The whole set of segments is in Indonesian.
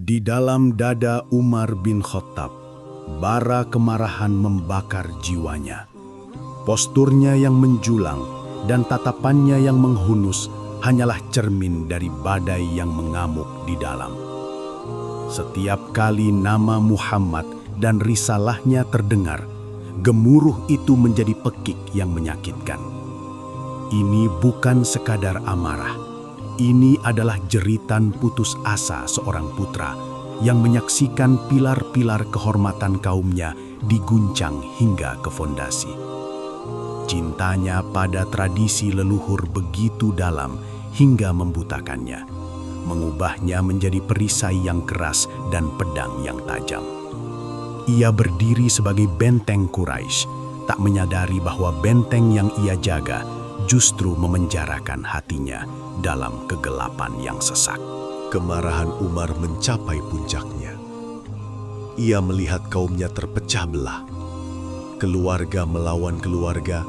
Di dalam dada Umar bin Khattab, bara kemarahan membakar jiwanya. Posturnya yang menjulang dan tatapannya yang menghunus hanyalah cermin dari badai yang mengamuk di dalam. Setiap kali nama Muhammad dan risalahnya terdengar, gemuruh itu menjadi pekik yang menyakitkan. Ini bukan sekadar amarah. Ini adalah jeritan putus asa seorang putra yang menyaksikan pilar-pilar kehormatan kaumnya diguncang hingga ke fondasi. Cintanya pada tradisi leluhur begitu dalam hingga membutakannya, mengubahnya menjadi perisai yang keras dan pedang yang tajam. Ia berdiri sebagai benteng Quraisy, tak menyadari bahwa benteng yang ia jaga justru memenjarakan hatinya dalam kegelapan yang sesak. Kemarahan Umar mencapai puncaknya. Ia melihat kaumnya terpecah belah. Keluarga melawan keluarga,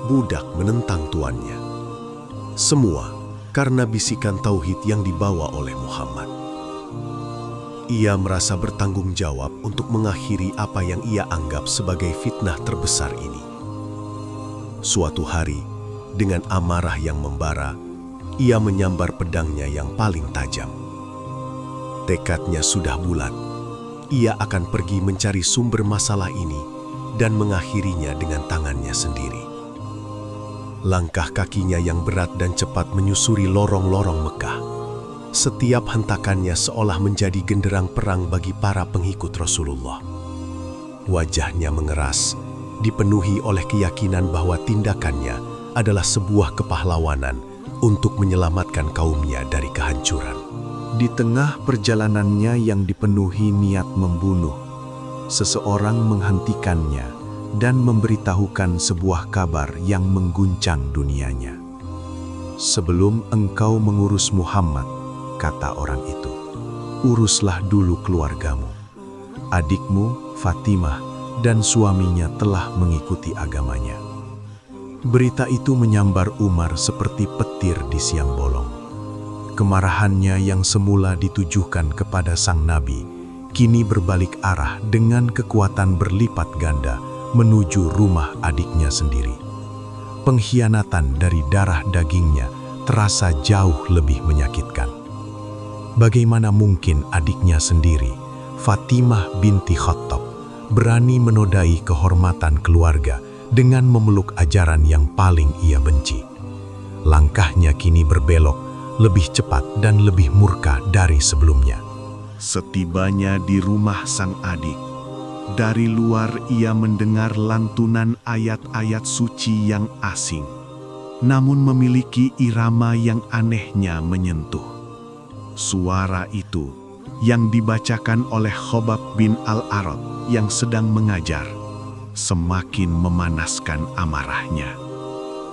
budak menentang tuannya. Semua karena bisikan tauhid yang dibawa oleh Muhammad. Ia merasa bertanggung jawab untuk mengakhiri apa yang ia anggap sebagai fitnah terbesar ini. Suatu hari, dengan amarah yang membara, ia menyambar pedangnya yang paling tajam. Tekadnya sudah bulat. Ia akan pergi mencari sumber masalah ini dan mengakhirinya dengan tangannya sendiri. Langkah kakinya yang berat dan cepat menyusuri lorong-lorong Mekah. Setiap hentakannya seolah menjadi genderang perang bagi para pengikut Rasulullah. Wajahnya mengeras, dipenuhi oleh keyakinan bahwa tindakannya adalah sebuah kepahlawanan untuk menyelamatkan kaumnya dari kehancuran. Di tengah perjalanannya yang dipenuhi niat membunuh, seseorang menghentikannya dan memberitahukan sebuah kabar yang mengguncang dunianya. "Sebelum engkau mengurus Muhammad," kata orang itu, "uruslah dulu keluargamu. Adikmu, Fatimah, dan suaminya telah mengikuti agamanya." Berita itu menyambar Umar seperti petir di siang bolong. Kemarahannya yang semula ditujukan kepada sang nabi, kini berbalik arah dengan kekuatan berlipat ganda menuju rumah adiknya sendiri. Pengkhianatan dari darah dagingnya terasa jauh lebih menyakitkan. Bagaimana mungkin adiknya sendiri, Fatimah binti Khattab, berani menodai kehormatan keluarga dengan memeluk ajaran yang paling ia benci? Langkahnya kini berbelok, lebih cepat dan lebih murka dari sebelumnya. Setibanya di rumah sang adik, dari luar ia mendengar lantunan ayat-ayat suci yang asing, namun memiliki irama yang anehnya menyentuh. Suara itu yang dibacakan oleh Khobab bin Al-Arad yang sedang mengajar, semakin memanaskan amarahnya.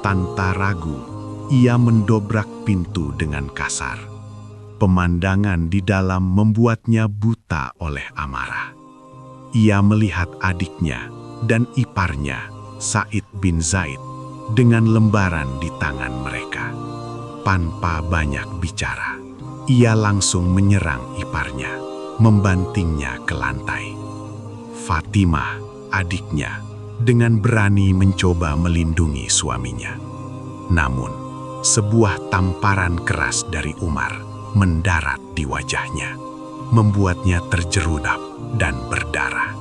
Tanpa ragu, ia mendobrak pintu dengan kasar. Pemandangan di dalam membuatnya buta oleh amarah. Ia melihat adiknya dan iparnya, Sa'id bin Zaid, dengan lembaran di tangan mereka. Tanpa banyak bicara, ia langsung menyerang iparnya, membantingnya ke lantai. Fatimah, adiknya, dengan berani mencoba melindungi suaminya. Namun, sebuah tamparan keras dari Umar mendarat di wajahnya, membuatnya terjerudap dan berdarah.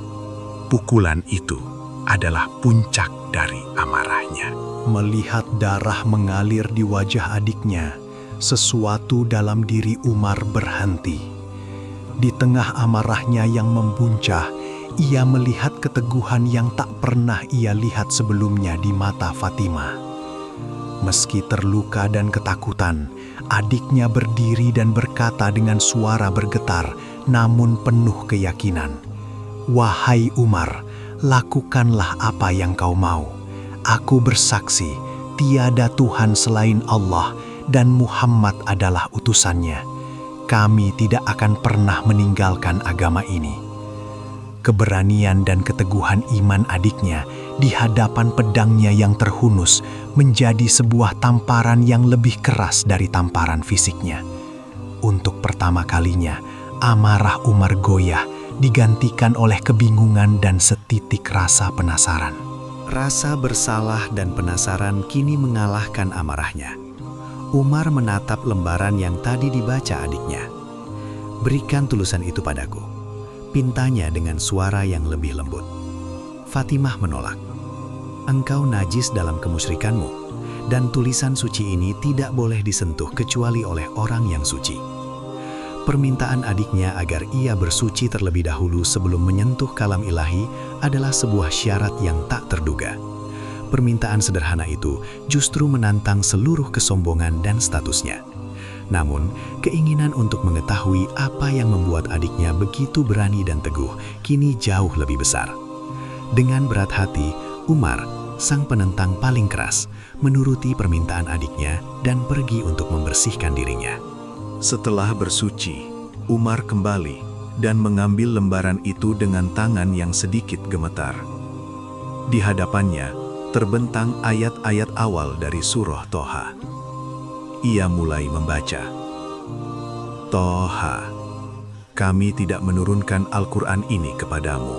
Pukulan itu adalah puncak dari amarahnya. Melihat darah mengalir di wajah adiknya, sesuatu dalam diri Umar berhenti. Di tengah amarahnya yang membuncah, ia melihat keteguhan yang tak pernah ia lihat sebelumnya di mata Fatimah. Meski terluka dan ketakutan, adiknya berdiri dan berkata dengan suara bergetar, namun penuh keyakinan, "Wahai Umar, lakukanlah apa yang kau mau. Aku bersaksi, tiada Tuhan selain Allah dan Muhammad adalah utusannya. Kami tidak akan pernah meninggalkan agama ini." Keberanian dan keteguhan iman adiknya di hadapan pedangnya yang terhunus menjadi sebuah tamparan yang lebih keras dari tamparan fisiknya. Untuk pertama kalinya, amarah Umar goyah, digantikan oleh kebingungan dan setitik rasa penasaran. Rasa bersalah dan penasaran kini mengalahkan amarahnya. Umar menatap lembaran yang tadi dibaca adiknya. "Berikan tulisan itu padaku," pintanya dengan suara yang lebih lembut. Fatimah menolak. "Engkau najis dalam kemusyrikanmu, dan tulisan suci ini tidak boleh disentuh kecuali oleh orang yang suci." Permintaan adiknya agar ia bersuci terlebih dahulu sebelum menyentuh kalam ilahi adalah sebuah syarat yang tak terduga. Permintaan sederhana itu justru menantang seluruh kesombongan dan statusnya. Namun, keinginan untuk mengetahui apa yang membuat adiknya begitu berani dan teguh kini jauh lebih besar. Dengan berat hati, Umar, sang penentang paling keras, menuruti permintaan adiknya dan pergi untuk membersihkan dirinya. Setelah bersuci, Umar kembali dan mengambil lembaran itu dengan tangan yang sedikit gemetar. Di hadapannya terbentang ayat-ayat awal dari surah Toha. Ia mulai membaca. "Toha, kami tidak menurunkan Al-Quran ini kepadamu,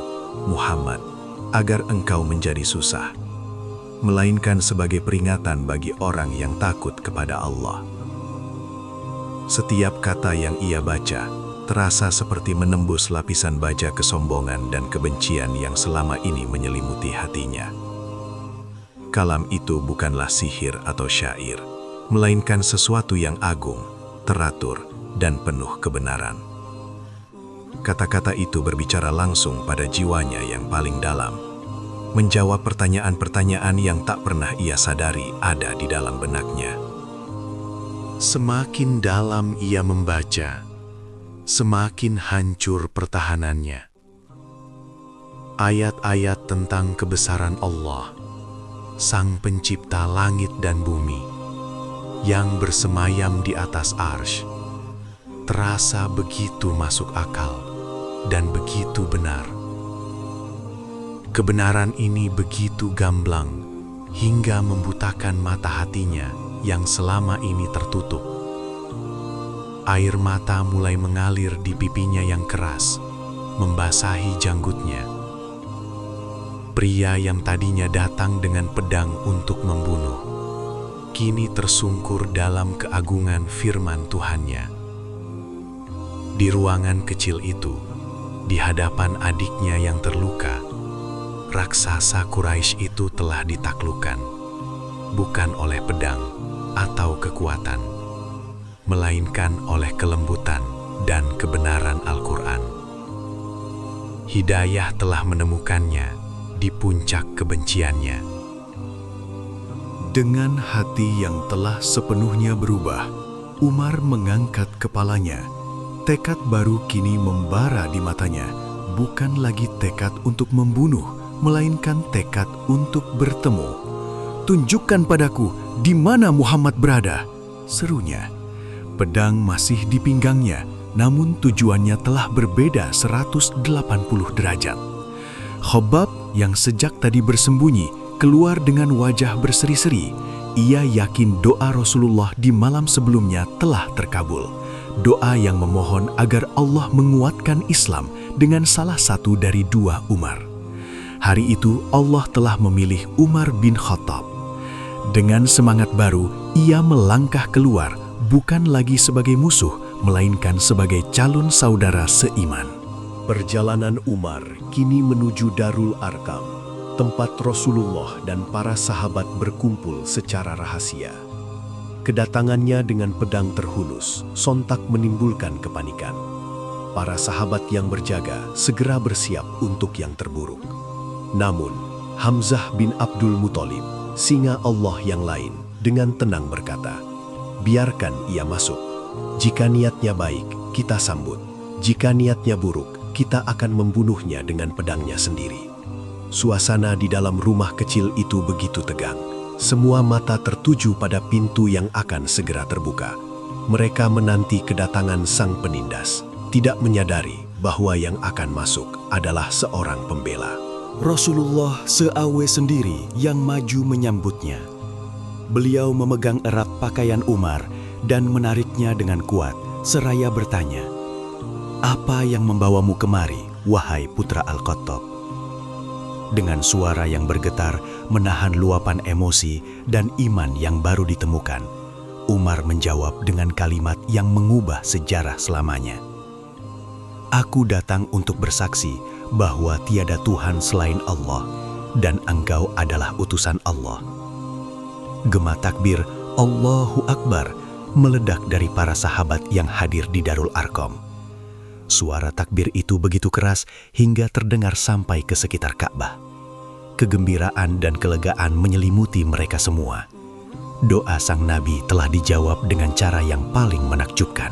Muhammad, agar engkau menjadi susah, melainkan sebagai peringatan bagi orang yang takut kepada Allah." Setiap kata yang ia baca terasa seperti menembus lapisan baja kesombongan dan kebencian yang selama ini menyelimuti hatinya. Kalam itu bukanlah sihir atau syair, melainkan sesuatu yang agung, teratur, dan penuh kebenaran. Kata-kata itu berbicara langsung pada jiwanya yang paling dalam, menjawab pertanyaan-pertanyaan yang tak pernah ia sadari ada di dalam benaknya. Semakin dalam ia membaca, semakin hancur pertahanannya. Ayat-ayat tentang kebesaran Allah, Sang Pencipta langit dan bumi, yang bersemayam di atas arsy, terasa begitu masuk akal dan begitu benar. Kebenaran ini begitu gamblang hingga membutakan mata hatinya yang selama ini tertutup. Air mata mulai mengalir di pipinya yang keras, membasahi janggutnya. Pria yang tadinya datang dengan pedang untuk membunuh, kini tersungkur dalam keagungan firman Tuhannya. Di ruangan kecil itu, di hadapan adiknya yang terluka, raksasa Quraisy itu telah ditaklukkan, bukan oleh pedang atau kekuatan, melainkan oleh kelembutan dan kebenaran Al-Quran. Hidayah telah menemukannya di puncak kebenciannya. Dengan hati yang telah sepenuhnya berubah, Umar mengangkat kepalanya. Tekad baru kini membara di matanya, bukan lagi tekad untuk membunuh, melainkan tekad untuk bertemu. "Tunjukkan padaku di mana Muhammad berada," serunya. Pedang masih di pinggangnya, namun tujuannya telah berbeda 180 derajat. Khobab yang sejak tadi bersembunyi keluar dengan wajah berseri-seri. Ia yakin doa Rasulullah di malam sebelumnya telah terkabul. Doa yang memohon agar Allah menguatkan Islam dengan salah satu dari dua Umar. Hari itu Allah telah memilih Umar bin Khattab. Dengan semangat baru, ia melangkah keluar, bukan lagi sebagai musuh, melainkan sebagai calon saudara seiman. Perjalanan Umar kini menuju Darul Arkam, tempat Rasulullah dan para sahabat berkumpul secara rahasia. Kedatangannya dengan pedang terhunus sontak menimbulkan kepanikan. Para sahabat yang berjaga segera bersiap untuk yang terburuk. Namun, Hamzah bin Abdul Muthalib, singa Allah yang lain, dengan tenang berkata, "Biarkan ia masuk. Jika niatnya baik, kita sambut. Jika niatnya buruk, kita akan membunuhnya dengan pedangnya sendiri." Suasana di dalam rumah kecil itu begitu tegang. Semua mata tertuju pada pintu yang akan segera terbuka. Mereka menanti kedatangan sang penindas, tidak menyadari bahwa yang akan masuk adalah seorang pembela. Rasulullah seawe sendiri yang maju menyambutnya. Beliau memegang erat pakaian Umar dan menariknya dengan kuat, seraya bertanya, "Apa yang membawamu kemari, wahai putra Al-Khattab?" Dengan suara yang bergetar, menahan luapan emosi dan iman yang baru ditemukan, Umar menjawab dengan kalimat yang mengubah sejarah selamanya. "Aku datang untuk bersaksi bahwa tiada Tuhan selain Allah dan engkau adalah utusan Allah." Gema takbir Allahu Akbar meledak dari para sahabat yang hadir di Darul Arqam. Suara takbir itu begitu keras hingga terdengar sampai ke sekitar Ka'bah. Kegembiraan dan kelegaan menyelimuti mereka semua. Doa sang Nabi telah dijawab dengan cara yang paling menakjubkan.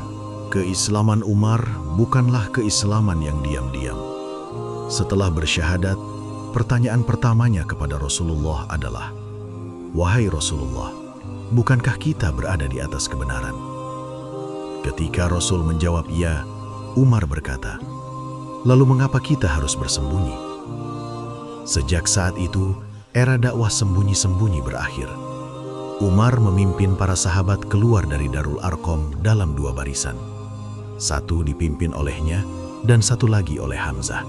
Keislaman Umar bukanlah keislaman yang diam-diam. Setelah bersyahadat, pertanyaan pertamanya kepada Rasulullah adalah, "Wahai Rasulullah, bukankah kita berada di atas kebenaran?" Ketika Rasul menjawab ya, Umar berkata, "Lalu mengapa kita harus bersembunyi?" Sejak saat itu, era dakwah sembunyi-sembunyi berakhir. Umar memimpin para sahabat keluar dari Darul Arqam dalam dua barisan. Satu dipimpin olehnya dan satu lagi oleh Hamzah.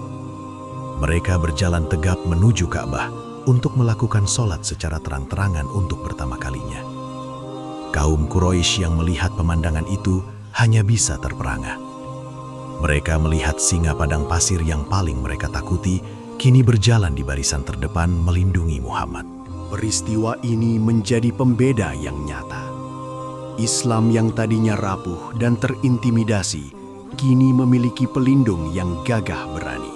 Mereka berjalan tegap menuju Ka'bah untuk melakukan sholat secara terang-terangan untuk pertama kalinya. Kaum Quraisy yang melihat pemandangan itu hanya bisa terperangah. Mereka melihat singa padang pasir yang paling mereka takuti kini berjalan di barisan terdepan melindungi Muhammad. Peristiwa ini menjadi pembeda yang nyata. Islam yang tadinya rapuh dan terintimidasi, kini memiliki pelindung yang gagah berani.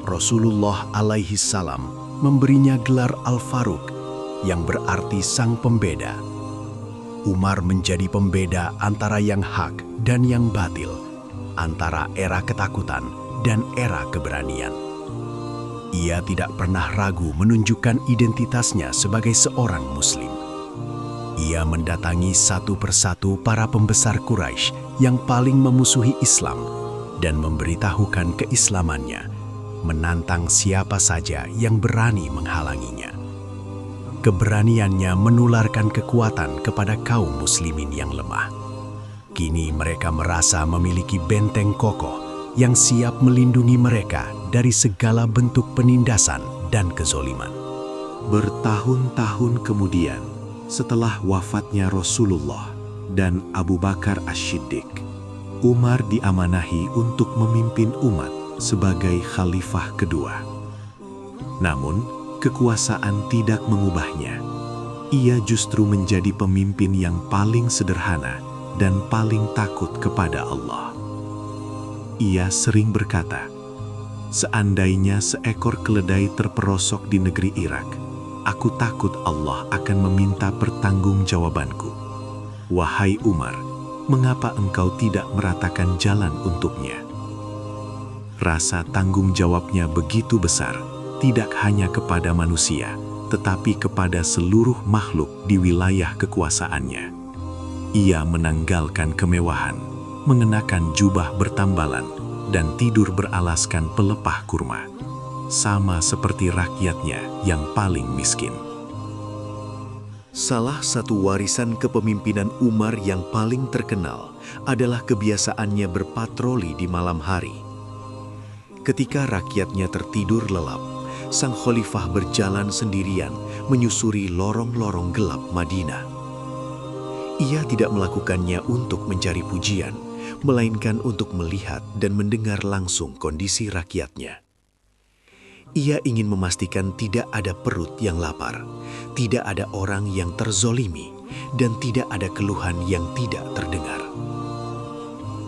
Rasulullah alaihi salam memberinya gelar Al-Faruq yang berarti sang pembeda. Umar menjadi pembeda antara yang hak dan yang batil, antara era ketakutan dan era keberanian. Ia tidak pernah ragu menunjukkan identitasnya sebagai seorang Muslim. Ia mendatangi satu persatu para pembesar Quraisy yang paling memusuhi Islam dan memberitahukan keislamannya, menantang siapa saja yang berani menghalanginya. Keberaniannya menularkan kekuatan kepada kaum muslimin yang lemah. Kini mereka merasa memiliki benteng kokoh yang siap melindungi mereka dari segala bentuk penindasan dan kezoliman. Bertahun-tahun kemudian, setelah wafatnya Rasulullah dan Abu Bakar As-Siddiq, Umar diamanahi untuk memimpin umat sebagai khalifah kedua. Namun, kekuasaan tidak mengubahnya. Ia justru menjadi pemimpin yang paling sederhana dan paling takut kepada Allah. Ia sering berkata, "Seandainya seekor keledai terperosok di negeri Irak, aku takut Allah akan meminta pertanggungjawabanku. Wahai Umar, mengapa engkau tidak meratakan jalan untuknya?" Rasa tanggung jawabnya begitu besar, tidak hanya kepada manusia, tetapi kepada seluruh makhluk di wilayah kekuasaannya. Ia menanggalkan kemewahan, mengenakan jubah bertambalan, dan tidur beralaskan pelepah kurma, sama seperti rakyatnya yang paling miskin. Salah satu warisan kepemimpinan Umar yang paling terkenal adalah kebiasaannya berpatroli di malam hari. Ketika rakyatnya tertidur lelap, sang khalifah berjalan sendirian menyusuri lorong-lorong gelap Madinah. Ia tidak melakukannya untuk mencari pujian, melainkan untuk melihat dan mendengar langsung kondisi rakyatnya. Ia ingin memastikan tidak ada perut yang lapar, tidak ada orang yang terzolimi, dan tidak ada keluhan yang tidak terdengar.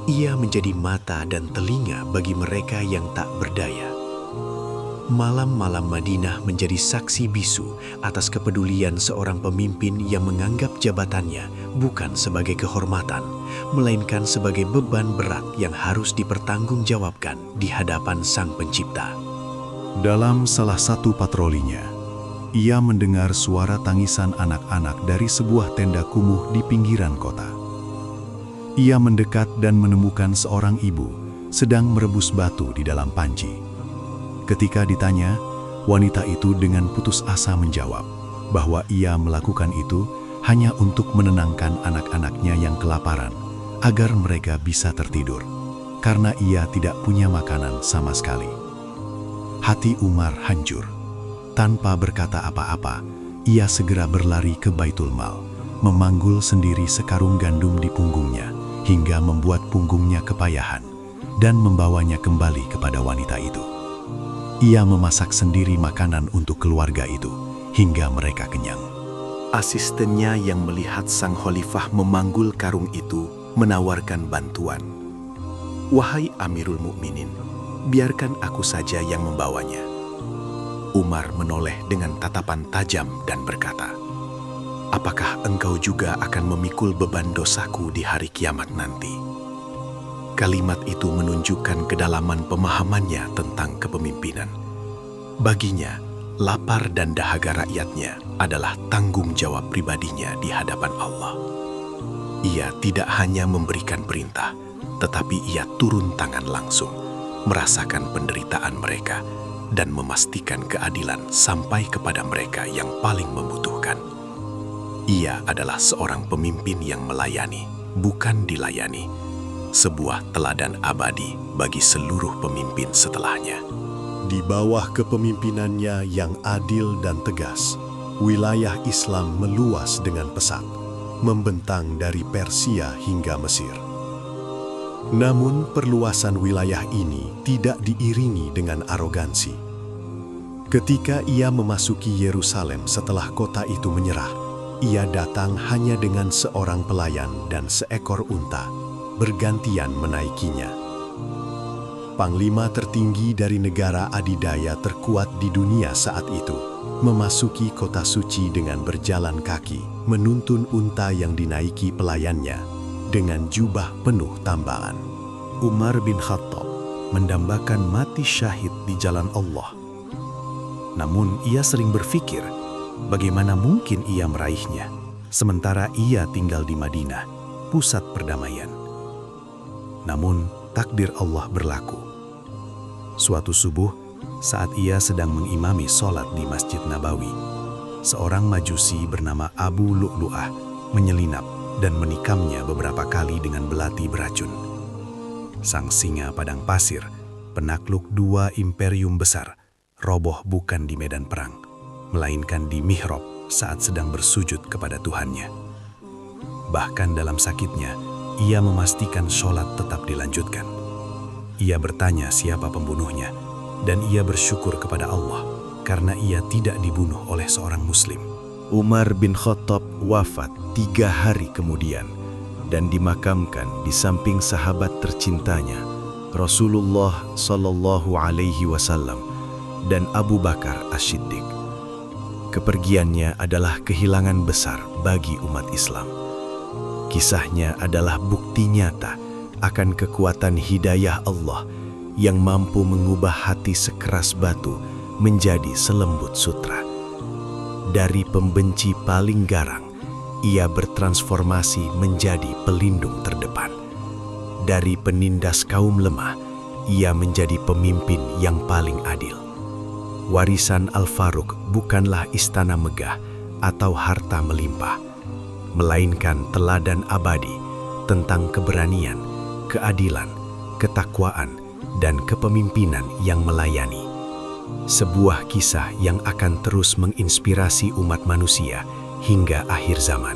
Ia menjadi mata dan telinga bagi mereka yang tak berdaya. Malam-malam Madinah menjadi saksi bisu atas kepedulian seorang pemimpin yang menganggap jabatannya bukan sebagai kehormatan, melainkan sebagai beban berat yang harus dipertanggungjawabkan di hadapan Sang Pencipta. Dalam salah satu patrolinya, ia mendengar suara tangisan anak-anak dari sebuah tenda kumuh di pinggiran kota. Ia mendekat dan menemukan seorang ibu sedang merebus batu di dalam panci. Ketika ditanya, wanita itu dengan putus asa menjawab bahwa ia melakukan itu hanya untuk menenangkan anak-anaknya yang kelaparan agar mereka bisa tertidur. karena ia tidak punya makanan sama sekali. Hati Umar hancur. Tanpa berkata apa-apa, ia segera berlari ke Baitul Mal, memanggul sendiri sekarung gandum di punggungnya, hingga membuat punggungnya kepayahan, dan membawanya kembali kepada wanita itu. Ia memasak sendiri makanan untuk keluarga itu, hingga mereka kenyang. Asistennya yang melihat sang khalifah memanggul karung itu menawarkan bantuan. "Wahai Amirul Mukminin, biarkan aku saja yang membawanya." Umar menoleh dengan tatapan tajam dan berkata, "Apakah engkau juga akan memikul beban dosaku di hari kiamat nanti?" Kalimat itu menunjukkan kedalaman pemahamannya tentang kepemimpinan. Baginya, lapar dan dahaga rakyatnya adalah tanggung jawab pribadinya di hadapan Allah. Ia tidak hanya memberikan perintah, tetapi ia turun tangan langsung, merasakan penderitaan mereka, dan memastikan keadilan sampai kepada mereka yang paling membutuhkan. Ia adalah seorang pemimpin yang melayani, bukan dilayani, sebuah teladan abadi bagi seluruh pemimpin setelahnya. Di bawah kepemimpinannya yang adil dan tegas, wilayah Islam meluas dengan pesat, membentang dari Persia hingga Mesir. Namun perluasan wilayah ini tidak diiringi dengan arogansi. Ketika ia memasuki Yerusalem setelah kota itu menyerah, ia datang hanya dengan seorang pelayan dan seekor unta, bergantian menaikinya. Panglima tertinggi dari negara adidaya terkuat di dunia saat itu, memasuki kota suci dengan berjalan kaki, menuntun unta yang dinaiki pelayannya dengan jubah penuh tambalan. Umar bin Khattab mendambakan mati syahid di jalan Allah. Namun ia sering berpikir, bagaimana mungkin ia meraihnya, sementara ia tinggal di Madinah, pusat perdamaian. Namun takdir Allah berlaku. Suatu subuh, saat ia sedang mengimami sholat di Masjid Nabawi, seorang majusi bernama Abu Lu'lu'ah menyelinap dan menikamnya beberapa kali dengan belati beracun. Sang singa padang pasir, penakluk dua imperium besar, roboh bukan di medan perang, melainkan di mihrab saat sedang bersujud kepada Tuhannya. Bahkan dalam sakitnya, ia memastikan sholat tetap dilanjutkan. Ia bertanya siapa pembunuhnya, dan ia bersyukur kepada Allah karena ia tidak dibunuh oleh seorang muslim. Umar bin Khattab wafat 3 hari kemudian dan dimakamkan di samping sahabat tercintanya, Rasulullah Shallallahu Alaihi Wasallam dan Abu Bakar As-Siddiq. Kepergiannya adalah kehilangan besar bagi umat Islam. Kisahnya adalah bukti nyata akan kekuatan hidayah Allah yang mampu mengubah hati sekeras batu menjadi selembut sutra. Dari pembenci paling garang, ia bertransformasi menjadi pelindung terdepan. Dari penindas kaum lemah, ia menjadi pemimpin yang paling adil. Warisan Al-Faruq bukanlah istana megah atau harta melimpah, melainkan teladan abadi tentang keberanian, keadilan, ketakwaan, dan kepemimpinan yang melayani. Sebuah kisah yang akan terus menginspirasi umat manusia hingga akhir zaman.